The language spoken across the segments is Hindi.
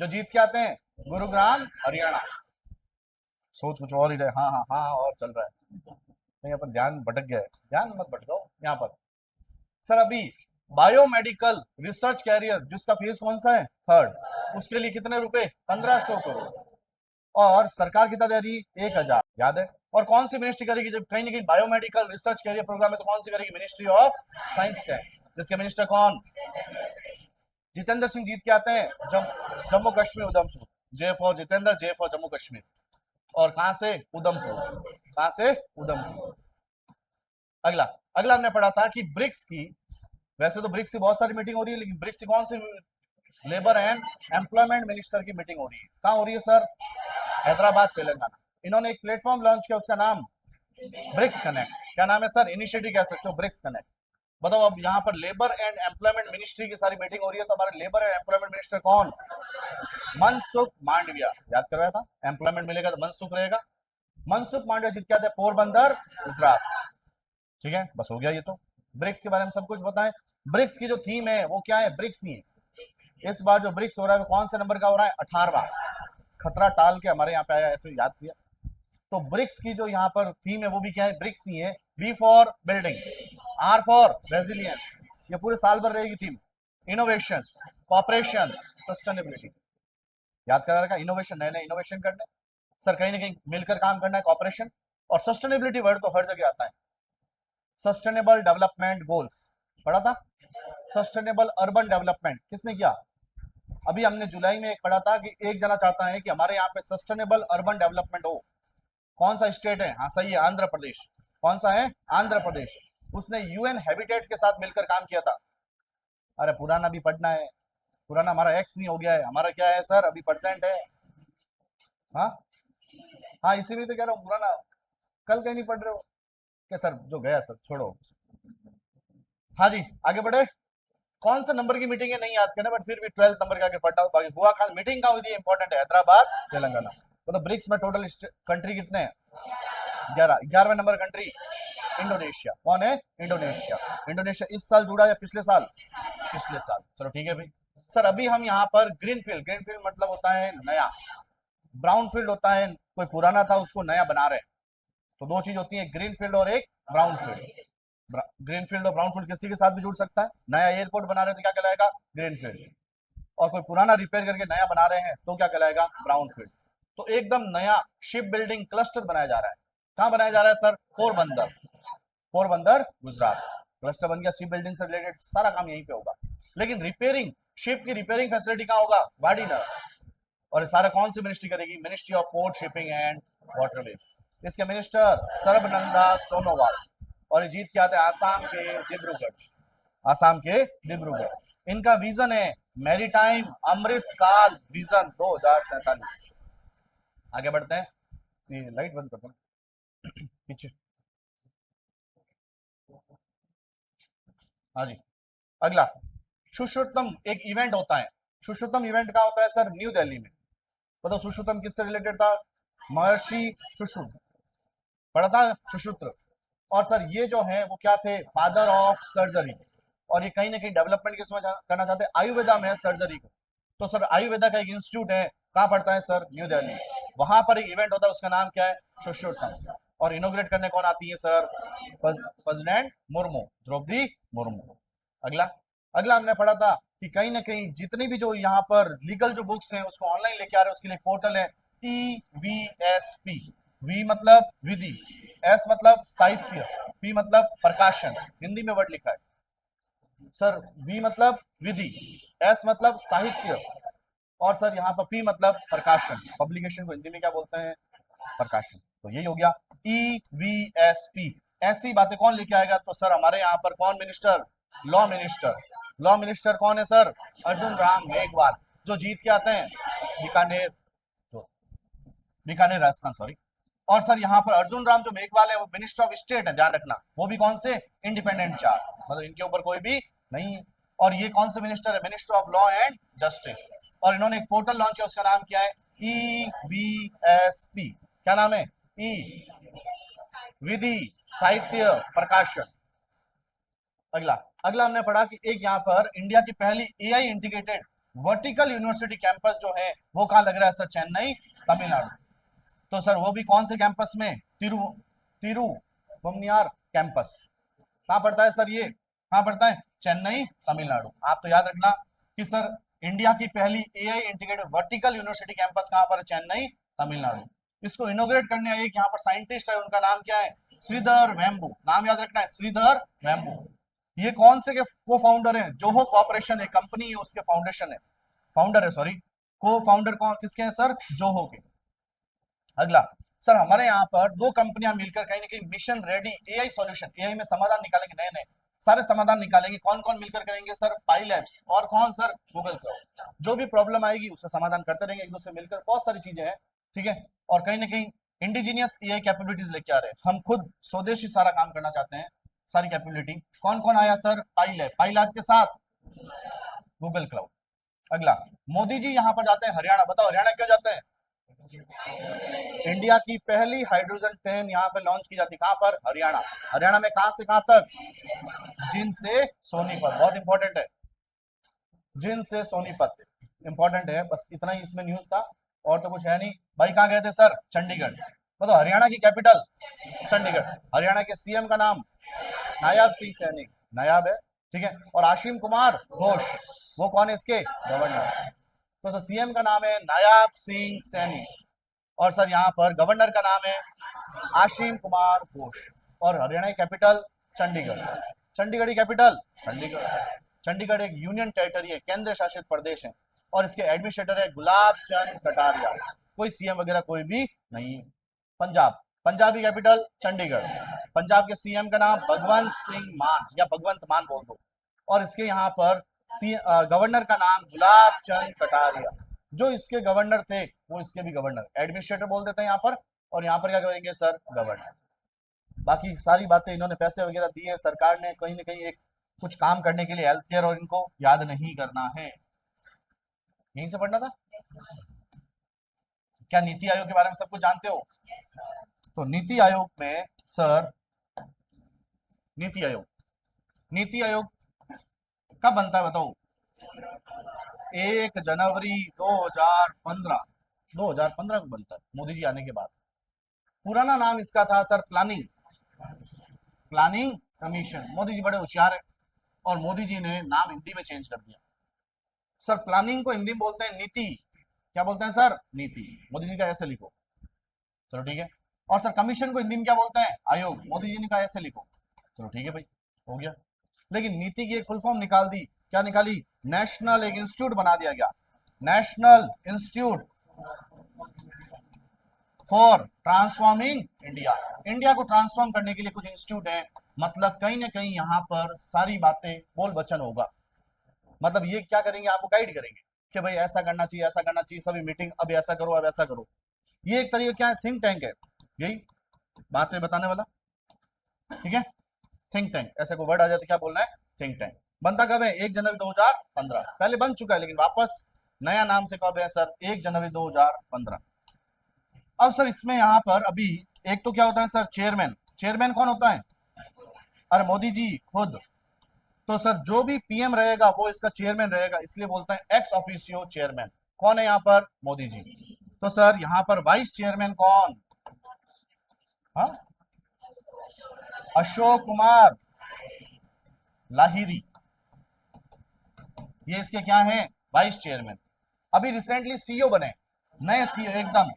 जो जीत के आते हैं गुरुग्राम हरियाणा। सोच कुछ और ही रहे, हाँ हाँ हाँ हाँ, और चल रहा है। नहीं, यहाँ पर ध्यान भटक गया है, ध्यान मत भटकाओ यहाँ पर। सर अभी बायोमेडिकल रिसर्च कैरियर जिसका फेज कौन सा है, थर्ड, उसके लिए कितने रुपए, 1500 करोड़। और सरकार कितना दे रही है, 1000, याद है। और कौन सी मिनिस्ट्री करेगी, जब कहीं ना कहीं बायोमेडिकल रिसर्च कैरियर प्रोग्राम है तो कौन सी करेगी, मिनिस्ट्री ऑफ साइंस टेक, जिसके मिनिस्टर कौन, जितेंद्र सिंह जीत के आते हैं जम्मू कश्मीर उधमपुर। जे for Jitendra, J for Jammu Kashmir. और कहां से, उधमपुर, कहां से, उधमपुर। अगला, अगला हमने पढ़ा था कि ब्रिक्स की, वैसे तो ब्रिक्स की बहुत सारी मीटिंग हो रही है, लेकिन ब्रिक्स की कौन सी, लेबर एंड एम्प्लॉयमेंट मिनिस्टर की मीटिंग हो रही है, कहां हो रही है सर, हैदराबाद तेलंगाना। इन्होंने एक प्लेटफॉर्म लॉन्च किया, उसका नाम ब्रिक्स कनेक्ट। क्या नाम है सर, इनिशिएटिव कह सकते हो, ब्रिक्स कनेक्ट। बताओ, अब यहाँ पर लेबर एंड एम्प्लॉयमेंट मिनिस्ट्री की सारी मीटिंग हो रही है, तो हमारे लेबर एंड एम्प्लॉयमेंट मिनिस्टर कौन, मनसुख मांडविया। याद करवाया था, एम्प्लॉयमेंट मिलेगा तो मनसुख रहेगा। मनसुख मांडविया जीत के आते हैं पोरबंदर, गुजरात। ठीक है, बस हो गया ये तो। ब्रिक्स के बारे में सब कुछ बताएं। ब्रिक्स की जो थीम है वो क्या है, ब्रिक्स ही है। इस बार जो ब्रिक्स हो रहा है वो कौन से नंबर का हो रहा है, 18वां। खतरा टाल के हमारे यहाँ पे आया, ऐसे याद किया। तो ब्रिक्स की जो यहाँ पर थीम है वो भी क्या है, ब्रिक्स ही है। B for building, R for resilience, ये पूरे साल भर रहेगी थीम। Innovation, corporation, sustainability. याद करा रखा, इनोवेशन, नए नए इनोवेशन करने, सर कहीं ना कहीं मिलकर काम करना है, कॉपरेशन। और सस्टेनेबिलिटी वर्ड तो हर जगह आता है। सस्टेनेबल डेवलपमेंट गोल्स पढ़ा था। सस्टेनेबल अर्बन डेवलपमेंट किसने किया, अभी हमने जुलाई में एक पढ़ा था कि एक जना चाहता है कि हमारे यहाँ पे सस्टेनेबल अर्बन डेवलपमेंट हो। कौन सा स्टेट है, हाँ सही है, आंध्र प्रदेश। कौन सा है, आंध्र प्रदेश। उसने यूएन हैबिटेट के साथ मिलकर काम किया था। अरे पुराना भी पढ़ना है, पुराना हमारा एक्स नहीं हो गया है, हमारा क्या है सर, अभी परसेंट है। हाँ हाँ, इसीलिए तो कह रहा हूँ पुराना, कल कहीं नहीं पढ़ रहे हो क्या सर, जो गया सर छोड़ो। हाँ जी, आगे बढ़े। कौन सा नंबर की मीटिंग है नहीं याद करना, बट फिर भी 12 नंबर के आगे पढ़ा हूँ। बाकी गोवा खान मीटिंग कहाँ हुई थी, इंपॉर्टेंट है, हैदराबाद तेलंगाना। मतलब ब्रिक्स में टोटल कंट्री कितने हैं, 11। 11वें नंबर कंट्री इंडोनेशिया। कौन है, इंडोनेशिया। इंडोनेशिया इस साल जुड़ा या पिछले साल, पिछले साल। चलो ठीक है भाई। सर अभी हम यहाँ पर ग्रीन फील्ड, ग्रीन फील्ड मतलब होता है नया, ब्राउन फील्ड होता है कोई पुराना था उसको नया बना रहे हैं। तो दो चीज होती है, ग्रीन फील्ड और एक ब्राउन फील्ड। ग्रीन फील्ड और ब्राउन फील्ड किसी के साथ भी जुड़ सकता है। नया एयरपोर्ट बना रहे हैं तो क्या कहलाएगा, ग्रीन फील्ड। और कोई पुराना रिपेयर करके नया बना रहे हैं तो क्या कहलाएगा, ब्राउन फील्ड। तो एकदम नया शिप बिल्डिंग क्लस्टर बनाया जा रहा है। कहाँ बनाया जा रहा है सर, पोरबंदर, पोरबंदर गुजरात। क्लस्टर बन गया, शिप बिल्डिंग से रिलेटेड सारा काम यहीं पे होगा। लेकिन रिपेयरिंग, शिप की रिपेयरिंग फैसिलिटी कहाँ होगा, वाडीनगर। और सारा कौन सी मिनिस्ट्री करेगी, ministry of port, shipping and waterways. इसके मिनिस्टर सर्बानंदा सोनोवाल। और ये जीत के आते हैं आसाम के डिब्रूगढ़, आसाम के डिब्रूगढ़। इनका विजन है मैरीटाइम अमृत काल विजन 2047। आगे बढ़ते हैं, ये लाइट बंद करते हैं पीछे। हाँ जी, अगला सुश्रुतम एक इवेंट होता है। सुश्रुतम इवेंट का होता है सर, न्यू दिल्ली में। बताओ सुश्रुतम किससे रिलेटेड था, महर्षि सुश्रुत, पढ़ा था सुश्रुत्र। और सर ये जो है वो क्या थे, फादर ऑफ सर्जरी। और ये कहीं ना कहीं डेवलपमेंट किसमें करना चाहते हैं, आयुर्वेदा में सर्जरी को। तो सर आयुर्वेदा का एक इंस्टीट्यूट है, कहाँ पड़ता है सर, न्यू दिल्ली। वहां पर एक इवेंट होता है, उसका नाम क्या है, सुश्रुतम। और इनोग्रेट करने कौन आती है सर, प्रेसिडेंट मुर्मू, द्रौपदी मुर्मू। अगला, अगला हमने पढ़ा था कि कहीं ना कहीं जितनी भी जो यहाँ पर लीगल जो बुक्स हैं उसको ऑनलाइन लेके आ रहे हैं, उसके लिए पोर्टल है EVSP। वी मतलब विधि, एस मतलब साहित्य, पी मतलब प्रकाशन। हिंदी में वर्ड लिखा है सर, वी मतलब विधि, एस मतलब साहित्य, और सर यहाँ पर पी मतलब प्रकाशन। पब्लिकेशन को हिंदी में क्या बोलते हैं, प्रकाशन। तो यही हो गया EVSP। ऐसी बातें कौन लेके आएगा, तो सर हमारे यहाँ पर कौन minister, law minister. Law minister कौन है सर, अर्जुन राम मेघवाल, जो जीत के आते हैं बीकानेर, जो बीकानेर राजस्थान, सॉरी। और सर यहाँ पर अर्जुन राम जो मेघवाल है वो मिनिस्टर ऑफ स्टेट है, ध्यान रखना, वो भी कौन से, इंडिपेंडेंट चार्ज, मतलब इनके ऊपर कोई भी नहीं है। और ये कौन से मिनिस्टर है, minister of law and justice. और इन्होंने एक पोर्टल लॉन्च किया, उसका नाम क्या है, EVSP। क्या नाम है, ई विधि, साहित्य, प्रकाशन। अगला, अगला हमने पढ़ा कि एक यहाँ पर इंडिया की पहली AI integrated vertical university campus जो है वो कहाँ लग रहा है सर? चेन्नई, तमिलनाडु। तो सर वो भी कौन से कैंपस में? तिरुवन्नामलाई कैंपस। कहाँ पड़ता है सर? ये कहाँ पड़ता है? चेन्नई, तमिलनाडु। आप तो याद रखना कि सर इंडिया की पहली AI integrated vertical university campus कहाँ पर है? चेन्नई, तमिलनाडु। इसको इनोग्रेट करने एक यहाँ पर साइंटिस्ट है, उनका नाम क्या है? श्रीधर वेम्बू। नाम याद रखना है, श्रीधर वेम्बू। ये कौन से के को फाउंडर है? जोहो कॉर्पोरेशन है, कंपनी है, उसके फाउंडेशन है, फाउंडर है सॉरी, को फाउंडर कौन किसके हैं सर? जोहो के। अगला सर, हमारे यहाँ पर दो कंपनियां मिलकर कहीं ना कहीं mission ready AI solution, AI में समाधान निकालेंगे, नए नए सारे समाधान निकालेंगे। कौन कौन मिलकर करेंगे सर? पाई लैब्स और कौन सर? Google cloud. जो भी प्रॉब्लम आएगी उसका समाधान करते रहेंगे एक दूसरे मिलकर, बहुत सारी चीजें हैं, ठीक है। और कहीं ना कहीं इंडिजीनियस एआई कैपेबिलिटीज लेके आ रहे हैं, हम खुद स्वदेशी सारा काम करना चाहते हैं, सारी कैपेबिलिटी। कौन कौन आया सर? पाई लैब के साथ गूगल क्लाउड। अगला, मोदी जी यहाँ पर जाते हैं हरियाणा। बताओ हरियाणा क्यों जाते हैं? इंडिया की पहली हाइड्रोजन ट्रेन यहाँ पे लॉन्च की जाती, कहां पर? हरियाणा। हरियाणा में कहां से कहां तक? जिंद से सोनीपत। बहुत इंपॉर्टेंट है, जिंद से सोनीपत इंपॉर्टेंट है। बस इतना ही इसमें न्यूज था, और तो कुछ है नहीं। भाई कहाँ गए थे सर? चंडीगढ़। तो हरियाणा की कैपिटल चंडीगढ़। हरियाणा के सीएम का नाम नायाब सिंह सैनी, नायाब है, ठीक है। और आशीम कुमार घोष, वो कौन है इसके? गवर्नर। तो सर सीएम का नाम है नायाब सिंह सैनी, और सर यहाँ पर गवर्नर का नाम है आशीम कुमार घोष। और हरियाणा की कैपिटल चंडीगढ़। चंडीगढ़ की कैपिटल चंडीगढ़। चंडीगढ़ एक यूनियन टेरिटरी है, केंद्र शासित प्रदेश है, और इसके एडमिनिस्ट्रेटर है गुलाब चंद कटारिया। कोई सीएम वगैरह कोई भी नहीं। पंजाब, पंजाब की कैपिटल चंडीगढ़। पंजाब के सीएम का नाम भगवंत सिंह मान, या भगवंत मान बोल दो। और इसके यहाँ पर गवर्नर का नाम गुलाब चंद कटारिया। जो इसके गवर्नर थे वो इसके भी गवर्नर, एडमिनिस्ट्रेटर बोल देते हैं यहाँ पर। और यहाँ पर क्या करेंगे सर? गवर्नर। बाकी सारी बातें इन्होंने पैसे वगैरह दिए हैं सरकार ने कहीं ना कहीं एक कुछ काम करने के लिए हेल्थ केयर, और इनको याद नहीं करना है। यहीं से पढ़ना था। क्या नीति आयोग के बारे में सब कुछ जानते हो? तो नीति आयोग में सर, नीति आयोग कब बनता है बताओ? 1 जनवरी 2015, 2015 को बनता है, मोदी जी आने के बाद। पुराना नाम इसका था sir planning commission. Modi ji बड़े होशियार है, और मोदी जी ने नाम हिंदी में चेंज कर दिया। सर प्लानिंग को हिंदी में बोलते हैं नीति। क्या बोलते हैं सर? नीति। मोदी जी का ऐसे लिखो, चलो ठीक है। और सर कमीशन को हिंदी में क्या बोलते हैं? आयोग। मोदी जी ने कहा ऐसे लिखो, चलो ठीक है भाई, हो गया। लेकिन नीति की एक फुल फॉर्म निकाल दी, क्या निकाली? नेशनल, एक इंस्टीट्यूट बना दिया गया, national institute for transforming India. India को ट्रांसफॉर्म करने के लिए कुछ इंस्टीट्यूट है, मतलब कहीं ना कहीं यहाँ पर सारी बातें बोल वचन होगा। मतलब ये क्या करेंगे? आपको गाइड करेंगे कि भाई ऐसा करना चाहिए, ऐसा करना चाहिए, सभी मीटिंग अब ऐसा करो, अब ऐसा करो। ये एक तरीका क्या है? थिंक टैंक है, यही बातें बताने वाला, ठीक है। थिंक टैंक, ऐसे को वर्ड आ जाते क्या बोलना है? Think tank. बनता कब है? 1 जनवरी 2015। पहले बन चुका है, लेकिन वापस नया नाम से कब है सर? 1 जनवरी 2015। अब सर इसमें यहाँ पर अभी एक तो क्या होता है सर? चेयरमैन। चेयरमैन कौन होता है? अरे मोदी जी खुद। तो सर जो भी पीएम रहेगा वो इसका चेयरमैन रहेगा, इसलिए बोलते हैं एक्स ऑफिशियो चेयरमैन। कौन है यहाँ पर? मोदी जी। तो सर यहाँ पर वाइस चेयरमैन कौन? हाँ, अशोक कुमार लाहिरी, ये इसके क्या है? Vice chairman. अभी रिसेंटली सीईओ बने, नए सीईओ एकदम,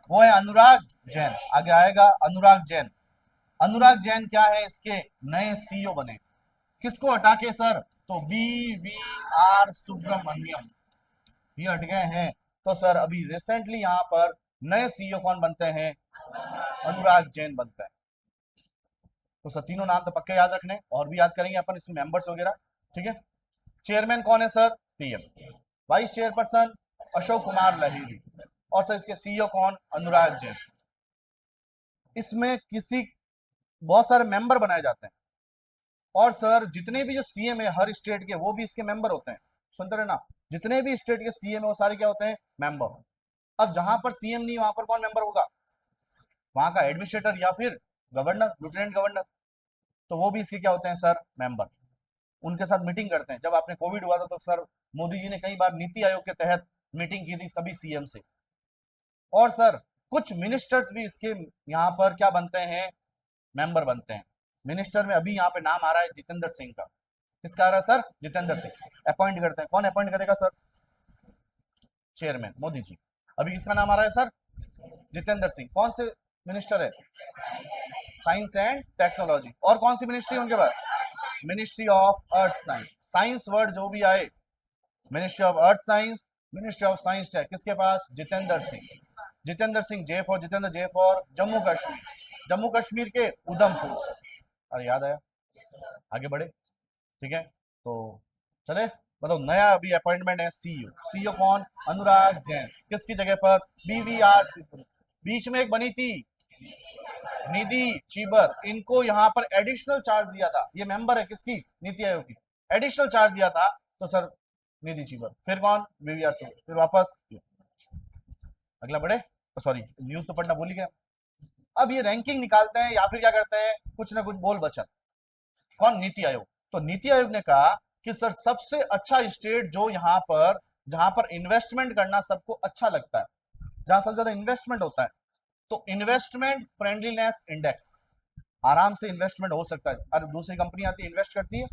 वो है अनुराग जैन। आगे आएगा अनुराग जैन। अनुराग जैन क्या है? इसके नए सीईओ बने। किसको हटा के सर? तो BVR सुब्रमण्यम, ये हट गए हैं। तो सर अभी रिसेंटली यहाँ पर नए सीईओ कौन बनते हैं? अनुराग जैन बनते हैं। तो सर तीनों नाम तो पक्के याद रखने, और भी याद करेंगे अपन इसमें मेंबर्स वगैरह, ठीक है। चेयरमैन कौन है sir? PM. Vice chairperson Ashok Kumar Lahiri, और सर इसके सीईओ कौन? अनुराग जैन। इसमें किसी बहुत सारे मेंबर बनाए जाते हैं, और सर जितने भी जो सीएम है हर स्टेट के, वो भी इसके मेंबर होते हैं। सुनते रहे ना, जितने भी स्टेट के सीएम है वो सारे क्या होते हैं? मेंबर। अब जहां पर सीएम नहीं वहां पर कौन मेंबर होगा? वहां का एडमिनिस्ट्रेटर या फिर गवर्नर, लेफ्टिनेंट गवर्नर। तो वो भी इसके क्या होते हैं सर? मेंबर। उनके साथ मीटिंग करते हैं। जब आपने कोविड हुआ था तो सर मोदी जी ने कई बार नीति आयोग के तहत मीटिंग की थी सभी सीएम से। और सर कुछ मिनिस्टर्स भी इसके यहाँ पर क्या बनते हैं, मेंबर बनते हैं। मिनिस्टर में अभी यहाँ पे नाम आ रहा है जितेंद्र सिंह का। किसका आ रहा है सर? जितेंद्र सिंह अपॉइंट करते हैं। कौन अपॉइंट करेगा सर? चेयरमैन मोदी जी। अभी किसका नाम आ रहा है सर? जितेंद्र सिंह। कौन से मिनिस्टर है? Science and technology. और कौन सी मिनिस्ट्री उनके पास? Ministry of earth science. Science word जो भी आए, ministry of earth science, ministry of science tech, किसके पास? Jitendra Singh. Jitendra Singh J for Jitendra, J for Jammu Kashmir. Jammu Kashmir के उधमपुर से। अरे याद आया, आगे बढ़े। ठीक है, तो चले बताओ। नया अभी अपॉइंटमेंट है सीईओ। सीईओ कौन? अनुराग जैन। किसकी जगह पर? बीवीआर सिद्धू। बीच में एक बनी थी निधि चीबर, इनको यहाँ पर एडिशनल चार्ज दिया था। ये मेंबर है किसकी? नीति आयोग की। एडिशनल चार्ज दिया था तो सर निधि चीबर। फिर कौन? बीवीआर सिद्धू। फिर वापस अगला बढ़े। सॉरी, न्यूज तो पढ़ना भूल ही गया। अब ये रैंकिंग निकालते हैं या फिर क्या करते हैं, कुछ ना कुछ बोल बचन। कौन? नीति आयोग। तो नीति आयोग ने कहा कि सर सबसे अच्छा स्टेट जो यहाँ पर, जहां पर इन्वेस्टमेंट करना सबको अच्छा लगता है, जहां सबसे ज्यादा इन्वेस्टमेंट होता है, तो इन्वेस्टमेंट फ्रेंडलीनेस इंडेक्स, आराम से इन्वेस्टमेंट हो सकता है। अरे दूसरी कंपनी आती है इन्वेस्ट करती है,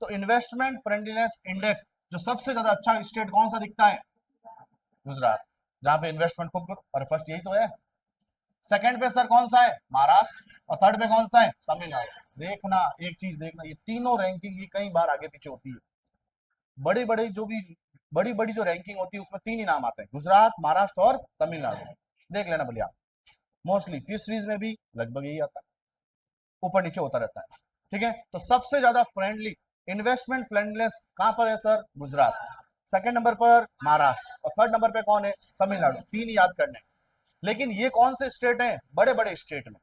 तो इन्वेस्टमेंट फ्रेंडलीनेस इंडेक्स जो सबसे ज्यादा अच्छा स्टेट कौन सा दिखता है? गुजरात, जहां पे इन्वेस्टमेंट खूब करो। और फर्स्ट यही तो है। सेकंड पे सर कौन सा है? महाराष्ट्र। और थर्ड पे कौन सा है? तमिलनाडु। देखना एक चीज देखना, ये तीनों रैंकिंग ही कई बार आगे पीछे होती है। बड़ी बड़ी जो भी बड़ी बड़ी जो रैंकिंग होती है उसमें तीन ही नाम आते हैं, गुजरात, महाराष्ट्र और तमिलनाडु। देख लेना भैया। मोस्टली फिशरीज में भी लगभग यही आता है, ऊपर नीचे होता रहता है। ठीक है, तो सबसे ज्यादा फ्रेंडली इन्वेस्टमेंट फ्रेंडलीनेस कहां पर है सर? गुजरात। सेकंड नंबर पर महाराष्ट्र, और थर्ड नंबर पे कौन है? तमिलनाडु। तीन ही याद करने। लेकिन ये कौन से स्टेट हैं? बड़े बड़े स्टेट में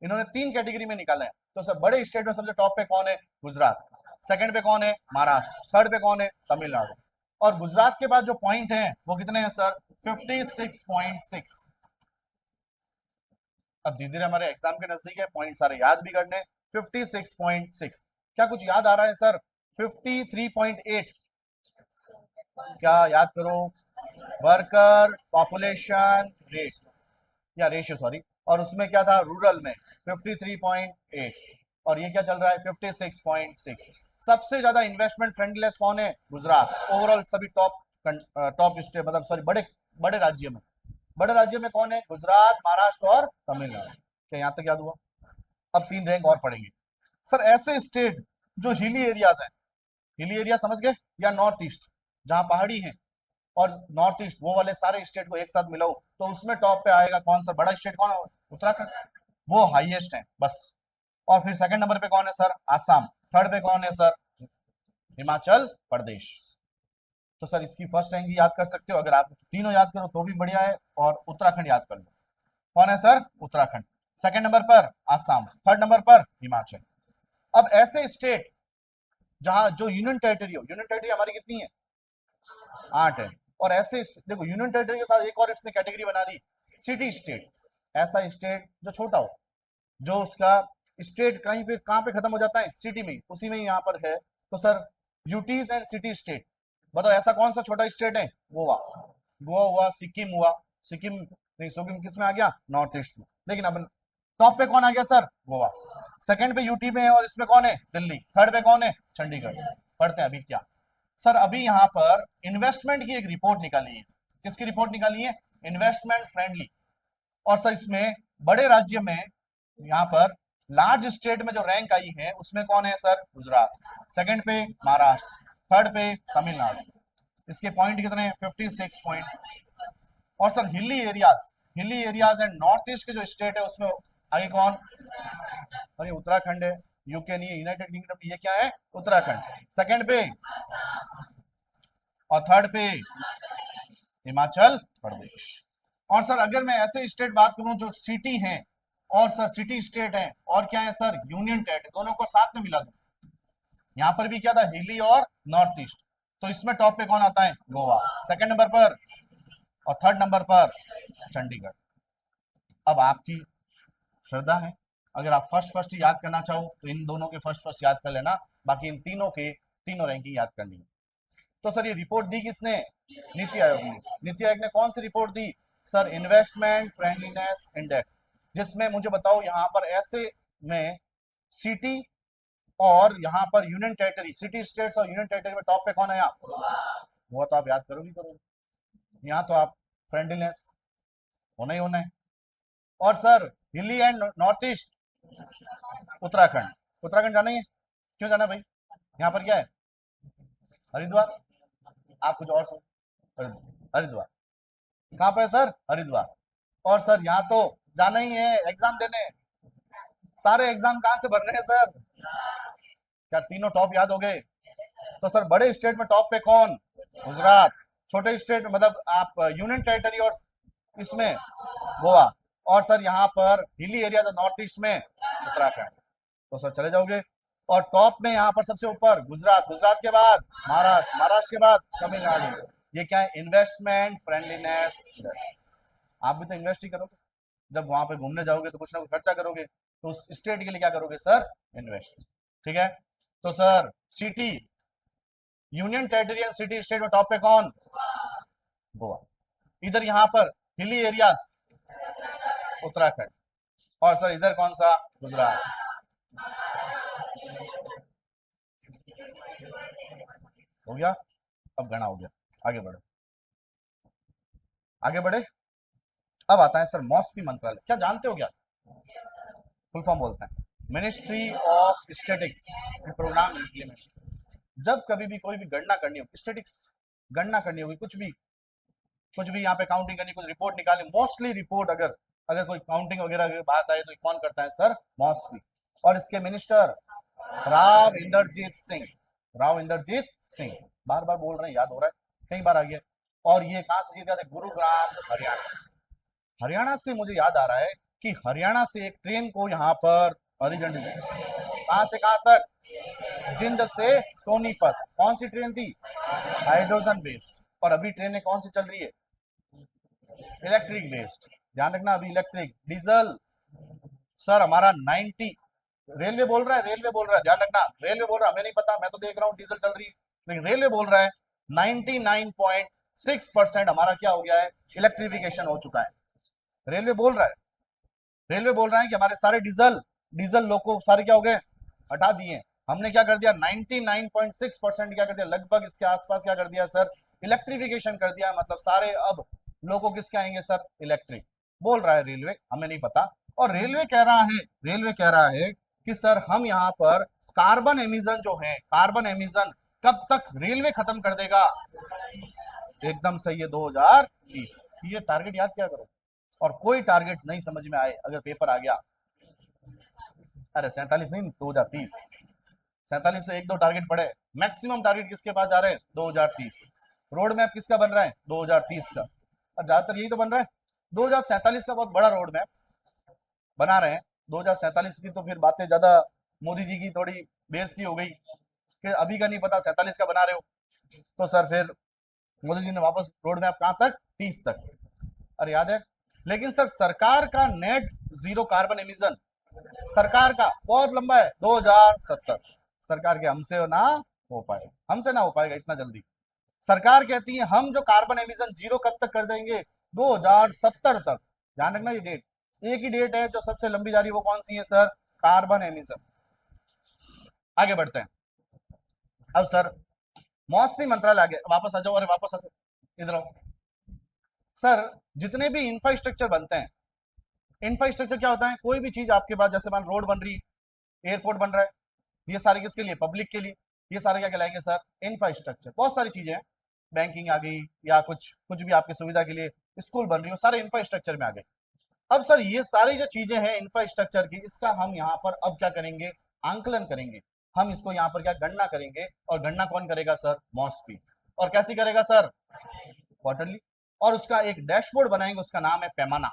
इन्होंने तीन कैटेगरी में निकाले हैं। तो सर बड़े स्टेट में सबसे टॉप पे कौन है? गुजरात। सेकंड पे कौन है? महाराष्ट्र। थर्ड पे कौन है? तमिलनाडु। और गुजरात के बाद जो पॉइंट है वो कितने हैं सर? 56.6। अब धीरे धीरे हमारे एग्जाम के नजदीक है, पॉइंट सारे याद भी करने। 56.6। क्या कुछ याद आ रहा है सर? 53.8 क्या याद करो? वर्कर पॉपुलेशन रेट या रेशियो, सॉरी। और उसमें क्या था? रूरल में 53.8। और ये क्या चल रहा है? 56.6। सबसे ज्यादा इन्वेस्टमेंट फ्रेंडलीनेस कौन है? गुजरात। ओवरऑल सभी टॉप स्टेट, मतलब सॉरी बड़े बड़े राज्य में, बड़े राज्य में कौन है? गुजरात, महाराष्ट्र और तमिलनाडु। क्या यहां तक याद हुआ? अब तीन रैंक और पढ़ेंगे। सर ऐसे स्टेट जो हिली एरियाज हैं, हिली एरिया समझ गए, या नॉर्थ ईस्ट जहां पहाड़ी है, और नॉर्थ ईस्ट वो वाले सारे स्टेट को एक साथ मिलाओ तो उसमें टॉप पे आएगा कौन सा बड़ा स्टेट? कौन है? उत्तराखंड। वो हाईएस्ट है बस। और फिर सेकंड नंबर पे कौन है सर? आसाम। थर्ड पे कौन है सर? हिमाचल प्रदेश। तो सर इसकी फर्स्ट रैंक याद कर सकते हो, अगर आप तीनों याद करो तो भी बढ़िया है, और उत्तराखंड याद कर लो। कौन है सर? उत्तराखंड। सेकंड नंबर पर आसाम, थर्ड नंबर पर हिमाचल। अब ऐसे स्टेट जहां जो यूनियन टेरिटरी हो, यूनियन टेरिटरी हमारी कितनी है? 8 है। और ऐसे देखो यूनियन टेरिटरी के साथ एक और इसने कैटेगरी बना दी, सिटी स्टेट। ऐसा स्टेट जो छोटा हो, जो उसका स्टेट कहीं पे कहां पे खत्म हो जाता है? सिटी में, उसी में यहाँ पर है। तो sir UTs and city state, बताओ ऐसा कौन सा छोटा स्टेट है? गोवा। गोवा हुआ, सिक्किम हुआ। सिक्किम नहीं, सिक्किम किस में आ गया? नॉर्थ ईस्ट में। लेकिन अब टॉप पे कौन आ गया सर? गोवा। सेकंड पे यूटी में है, और इसमें कौन है? दिल्ली। थर्ड पे कौन है? चंडीगढ़। पढ़ते हैं अभी क्या। सर अभी यहाँ पर इन्वेस्टमेंट की एक रिपोर्ट निकाली है। किसकी रिपोर्ट निकाली है? Investment friendly. और सर इसमें बड़े राज्य में, यहाँ पर लार्ज स्टेट में जो रैंक आई है उसमें कौन है सर? गुजरात। सेकंड पे महाराष्ट्र, थर्ड पे तमिलनाडु। इसके पॉइंट कितने हैं? 56 पॉइंट। और sir hilly areas and north east के जो स्टेट है उसमें आगे कौन? और ये उत्तराखंड है। यूके नहीं है, यूनाइटेड किंगडम। ये क्या है? उत्तराखंड। सेकंड पे और थर्ड पे हिमाचल प्रदेश। और सर अगर मैं ऐसे स्टेट बात करूं जो सिटी हैं, और सर सिटी स्टेट हैं, और क्या है सर? यूनियन टेरिटरी, दोनों को साथ में मिला दूं, यहाँ पर भी क्या था? हिली और नॉर्थ ईस्ट। तो इसमें टॉप पे कौन आता है? गोवा। सेकंड नंबर पर और थर्ड नंबर पर चंडीगढ़। अब आपकी श्रद्धा है अगर आप फर्स्ट फर्स्ट याद करना चाहो तो इन दोनों के फर्स्ट फर्स्ट याद कर लेना, बाकी इन तीनों के तीनों रैंकिंग याद करनी है। तो सर ये रिपोर्ट दी किसने? नीति आयोग ने। नीति आयोग ने कौन सी रिपोर्ट दी? सर इन्वेस्टमेंट फ्रेंडलीनेस इंडेक्स, जिसमें मुझे बताओ यहाँ पर ऐसे में सिटी और यहाँ पर यूनियन टेरिटरी, सिटी स्टेट्स और यूनियन टेरिटरी में टॉप पे कौन है यहाँ? वो तो आप याद करोगे। यहाँ तो आप फ्रेंडलीनेस होना ही होना है। और सर हिली and north east, Uttarakhand. Uttarakhand जाना ही है, क्यों जाना भाई? यहाँ पर क्या है? हरिद्वार। आप कुछ और सोच, हरिद्वार कहाँ पे है सर? हरिद्वार। और सर यहाँ तो जाना ही है एग्जाम देने। सारे एग्जाम कहाँ से भर रहे हैं सर? क्या तीनों टॉप याद हो गए? तो सर बड़े स्टेट में टॉप पे कौन? गुजरात। छोटे स्टेट मतलब आप यूनियन टेरिटरी और इसमें गोवा। और सर यहाँ पर हिली एरिया तो नॉर्थ ईस्ट में उत्तराखंड। तो सर चले जाओगे। और टॉप में यहाँ पर सबसे ऊपर गुजरात, गुजरात के बाद महाराष्ट्र, महाराष्ट्र के बाद तमिलनाडु। ये क्या है? Investment friendliness. आप भी तो इन्वेस्ट ही करोगे, जब वहां पे घूमने जाओगे तो कुछ ना कुछ खर्चा करोगे, तो उस स्टेट के लिए क्या करोगे सर? इन्वेस्ट। ठीक है। तो sir city, union territory city state में टॉप पे कौन? गोवा। इधर यहाँ पर हिली एरियाज उत्तराखंड। और सर इधर कौन सा? गुजरात। हो गया? अब गणा हो गया। आगे बढ़ो, आगे बढ़े। अब आता है सर मॉस्पी मंत्रालय। क्या जानते हो क्या? फुल फॉर्म बोलते हैं ministry of statistics and programme implement. जब कभी भी कोई भी गणना करनी हो, स्टेटिक्स गणना करनी होगी, कुछ भी यहाँ पे काउंटिंग करनी, कुछ रिपोर्ट निकालनी, मोस्टली रिपोर्ट अगर अगर कोई काउंटिंग वगैरह की बात आए तो कौन करता है सर? मॉस्पी। और इसके मिनिस्टर राव इंदरजीत सिंह। राव इंदरजीत सिंह, बार बार बोल रहे हैं, याद हो रहा है, कई बार आ गया। और ये कहां से जीते थे? गुरुग्राम, हरियाणा। हरियाणा से मुझे याद आ रहा है कि हरियाणा से एक ट्रेन को यहाँ पर हरी झंडी, कहां से कहां तक? जिंद से सोनीपत। कौन सी ट्रेन थी? Hydrogen based. और अभी ट्रेनें कौन सी चल रही है? Electric based. ध्यान रखना, अभी इलेक्ट्रिक, डीजल। सर हमारा 90, रेलवे बोल रहा है, रेलवे बोल रहा है, ध्यान रखना, रेलवे बोल रहा है, हमें नहीं पता, मैं तो देख रहा हूँ डीजल चल रही है, लेकिन रेलवे बोल रहा है 99.6% हमारा क्या हो गया है? इलेक्ट्रिफिकेशन हो चुका है। रेलवे बोल रहा है, रेलवे बोल रहा है कि हमारे सारे डीजल डीजल लोको सारे क्या हो गए? हटा दिए। हमने क्या कर दिया? 99.6% क्या कर दिया? लगभग इसके आसपास क्या कर दिया सर? इलेक्ट्रिफिकेशन कर दिया। मतलब सारे अब लोगों किसके आएंगे सर? इलेक्ट्रिक। बोल रहा है रेलवे, हमें नहीं पता। और रेलवे कह रहा है, रेलवे कह रहा है कि सर हम यहाँ पर कार्बन एमिशन जो है, कार्बन एमिशन कब तक रेलवे खत्म कर देगा? एकदम सही है, 2030। ये टारगेट याद क्या करो। और कोई टारगेट नहीं समझ में आए अगर पेपर आ गया, अरे 47 नहीं, 2030। 47 तो एक दो टारगेट पड़े, मैक्सिमम टारगेट किसके पास जा रहे हैं? 2030। रोड मैप किसका बन रहा है? 2030 का। और ज्यादातर यही तो बन रहा है। 2047 का बहुत बड़ा रोड मैप बना रहे हैं। 2047 की तो फिर बातें ज्यादा, मोदी जी की थोड़ी बेइज्जती हो गई, फिर अभी का नहीं पता, 47 का बना रहे हो। तो सर फिर मोदी जी ने वापस रोड मैप कहां तक? 30 तक। अरे याद है। लेकिन सर सरकार का नेट जीरो कार्बन एमिशन, सरकार का बहुत लंबा है, 2070। सरकार के हमसे ना हो पाएगा, हमसे ना हो पाएगा इतना जल्दी। सरकार कहती है हम जो कार्बन एमिशन जीरो कब तक कर देंगे? 2070 तक। ध्यान रखना ये डेट, एक ही डेट है जो सबसे लंबी जा रही है, वो कौन सी है सर? Carbon emission. आगे बढ़ते हैं। अब सर मौसमी मंत्रालय, आगे वापस आ जाओ, अरे वापस आ जाओ, इधर आओ। सर जितने भी इंफ्रास्ट्रक्चर बनते हैं, इंफ्रास्ट्रक्चर क्या होता है? कोई भी चीज आपके पास, जैसे मान रोड बन रही है, एयरपोर्ट बन रहा है, ये सारे किसके लिए? पब्लिक के लिए। ये सारे क्या कहलाएंगे सर? इंफ्रास्ट्रक्चर। बहुत सारी चीजें हैं, बैंकिंग आ गई या कुछ कुछ भी आपकी सुविधा के लिए स्कूल बन रही हो, सारे इंफ्रास्ट्रक्चर में आ गए। अब सर ये सारी जो चीजें हैं इंफ्रास्ट्रक्चर की, इसका हम यहाँ पर अब क्या करेंगे? आंकलन करेंगे। हम इसको यहाँ पर क्या गणना करेंगे? और गणना कौन करेगा सर? मॉस्पी। और कैसी करेगा सर? क्वार्टरली। और उसका एक डैशबोर्ड बनाएंगे, उसका नाम है पैमाना।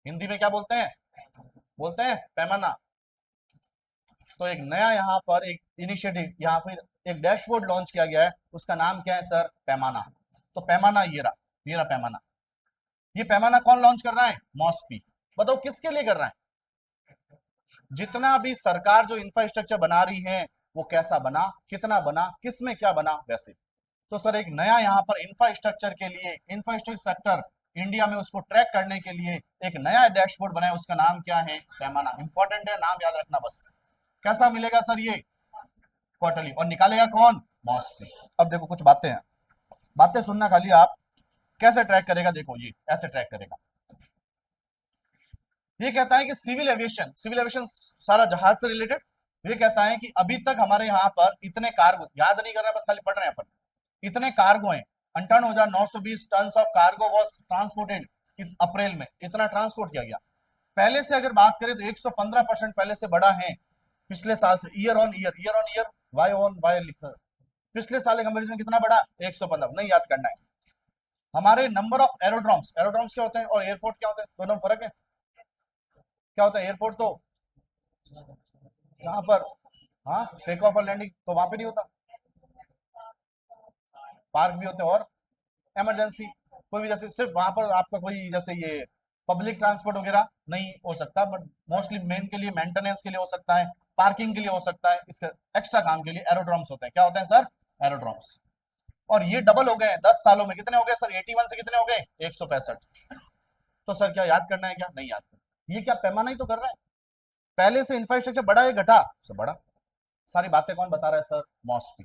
हिंदी में क्या बोलते हैं? बोलते हैं पैमाना। तो एक नया यहाँ पर एक इनिशिएटिव, यहाँ पर एक डैशबोर्ड लॉन्च किया गया है, उसका नाम क्या है सर? पैमाना। तो पैमाना ये रहा, ये रहा पैमाना। ये पैमाना कौन लॉन्च कर रहा है? मॉस्पी। बताओ किसके लिए कर रहा है? जितना भी सरकार जो इंफ्रास्ट्रक्चर बना रही है वो कैसा बना, कितना बना, किस में क्या बना, वैसे। तो सर एक नया यहाँ पर इंफ्रास्ट्रक्चर के लिए, इंफ्रास्ट्रक्चर सेक्टर इंडिया में उसको ट्रैक करने के लिए एक नया डैशबोर्ड बनाया, उसका नाम क्या है, पैमाना। इंपॉर्टेंट है, नाम याद रखना बस। कैसा मिलेगा सर ये, क्वार्टरली, और निकालेगा कौन, मॉस्फी। अब देखो कुछ बातें हैं, बातें सुनना खाली आप। कैसे ट्रैक करेगा, देखो ये ऐसे ट्रैक करेगा। ये कहता है कि सिविल एविएशन, सिविल एविएशन सारा जहाज से रिलेटेड। ये कहता है कि अभी तक हमारे यहाँ पर इतने कार्गो, याद नहीं कर रहे हैं बस खाली पढ़ रहे हैं अपन, इतने कार्गो हैं, 58,920 ton of cargo was transported April में, इतना ट्रांसपोर्ट किया गया। पहले से अगर बात करें तो 115% पहले से बढ़ा है पिछले साल से, year on year, year on year, Y on Y लिखा, पिछले साल के कंपेरिजन में कितना बढ़ा, 115, नहीं याद करना है। हमारे नंबर ऑफ एरोड्रोम्स, एरोड्रोम्स क्या होते हैं और एयरपोर्ट क्या होते हैं, दोनों फर्क है। क्या होता है एयरपोर्ट, तो जहां पर हाँ टेक ऑफ और लैंडिंग, तो वहां पे नहीं होता, पार्क भी होते हैं, और इमरजेंसी कोई भी, जैसे सिर्फ वहां पर आपका कोई जैसे ये पब्लिक ट्रांसपोर्ट वगैरह नहीं हो सकता, बट मोस्टली मेन के लिए, मेंटेनेंस के लिए हो सकता है, पार्किंग के लिए हो सकता है, इसके एक्स्ट्रा काम के लिए एरोड्रोम्स होते हैं। क्या होते हैं सर, एरोड्रोम्स। और ये डबल हो गए 10 सालों में, कितने हो गए सर, 81 से कितने हो गए, 165। तो सर क्या याद करना है, क्या नहीं याद करना, ये क्या पैमाना ही तो कर रहा है, पहले से इंफ्रास्ट्रक्चर बढ़ा है घटा, सर बढ़ा। सारी बातें कौन बता रहा है सर, मॉस्फी।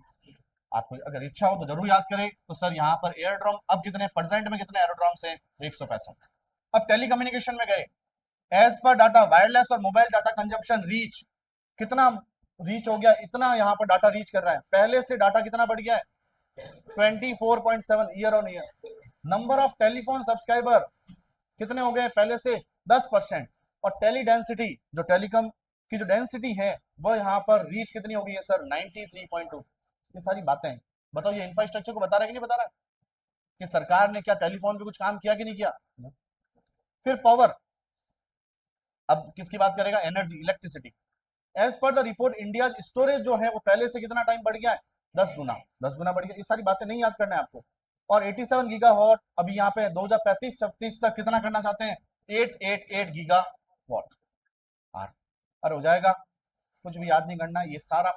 आपको अगर इच्छा हो तो जरूर याद करें। तो सर यहाँ पर एयरड्रॉम अब कितने, प्रेजेंट में कितने एयरड्रॉम्स हैं, 165। अब टेलीकम्युनिकेशन में गए, एज पर डाटा वायरलेस और मोबाइल डाटा कंजम्पशन रीच, कितना रीच हो गया, इतना यहाँ पर डाटा रीच कर रहा है, पहले से डाटा कितना बढ़ गया है, 24.7 year on year. Number of telephone subscriber कितने हो गए, पहले से 10%। और टेली डेंसिटी, जो टेलीकॉम की जो डेंसिटी है वो यहाँ पर रीच कितनी हो गई है सर, 93.2। ये सारी बातें हैं। बताओ ये इंफ्रास्ट्रक्चर को बता रहा है कि नहीं बता रहा है, कि सरकार ने क्या टेलीफोन पे कुछ काम किया कि नहीं किया। फिर पावर, अब किसकी बात करेगा, energy, electricity. As per the report India storage जो है वो पहले से कितना टाइम बढ़ गया है, 10 गुना, 10 गुना बढ़ गया। ये सारी बातें नहीं याद करना है आपको। और 87 गीगावाट, अभी यहाँ पे 2035-36 तक कितना करना चाहते हैं, 888 गीगावाट। और हो जाएगा, कुछ भी याद नहीं करना, ये सारा